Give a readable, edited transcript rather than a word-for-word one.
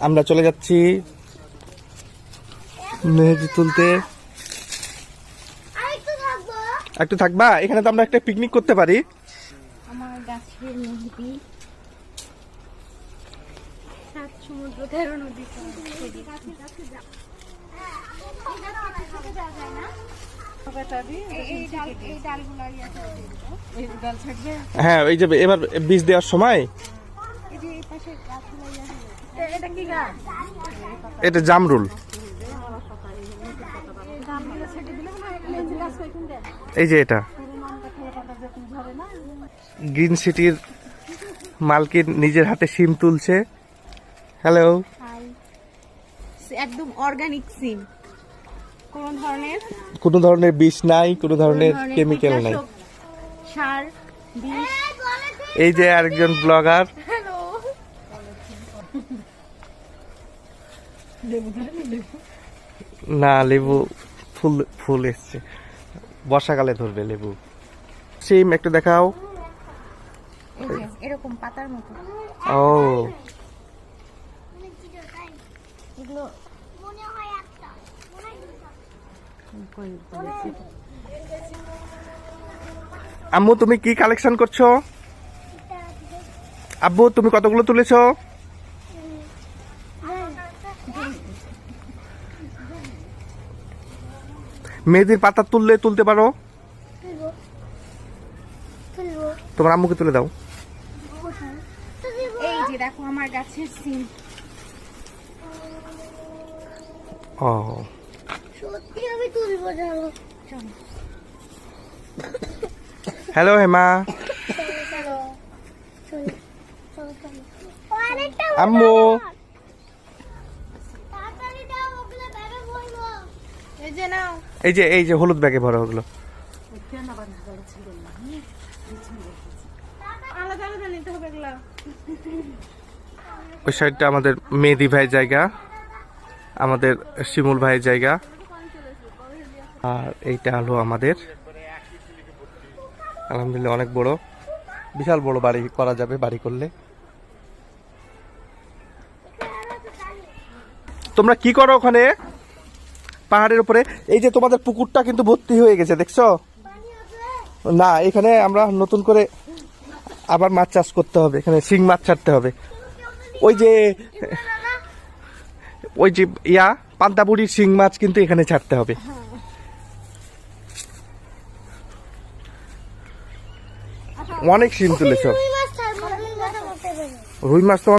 আমরা চলে যাচ্ছি মেহেদি তুলতে। একটু থাকবা, এখানে তো আমরা একটা পিকনিক করতে পারি। আমার গাছের মেহেদি, সাত সমুদ্র 13 নদী। হ্যাঁ, এই যে এবার বীজ দেওয়ার সময় এটা জামরুল, এই যে এটা গ্রিন সিটির মালকিন নিজের হাতে সিম তুলছে। হ্যালো, একদম অর্গানিক সিম, কোনো ধরনের বিষ নাই, কোনো ধরনের কেমিক্যাল নাই। সার বিষ। এই যে আরেকজন ব্লগার, না লেবু ফুল ফুল এসছে, বর্ষাকালে ধরবে লেবু। সিম একটু দেখাও। এরকম পাতার মতো। ও, এগুলো আম্মু তুমি কি কালেকশন করছো? আব্বু তুমি কতগুলো তুলেছো? মেহেদির পাতা তুলতে পারো? তোমার আম্মুকে তুলে দাও। এই যে দেখো আমার গাছের সিম। ও, সত্যি আমি তুলবো, জানো। হ্যালো হেমা। আম্মু এই যে হলুদ ব্যাগে ভরা ওগুলো। ওই সাইডটা আমাদের মেহেদি ভাইয়ের জায়গা, আমাদের শিমুল ভাইয়ের জায়গা, আর এইটা হলো আমাদের। আলহামদুলিল্লাহ অনেক বড়, বিশাল বড় বাড়ি করা যাবে বাড়ি করলে। তোমরা কি করো ওখানে পাহাড়ের উপরে? এই যে তোমাদের পুকুরটা কিন্তু ভর্তি হয়ে গেছে, দেখছো না? এখানে আমরা নতুন করে আবার মাছ চাষ করতে হবে, এখানে শিং মাছ ছাড়তে হবে। ওই যে পান্তাবুড়ির শিং মাছ কিন্তু এখানে ছাড়তে হবে। অনেক শিং তুলেছ। রুই মাছ তো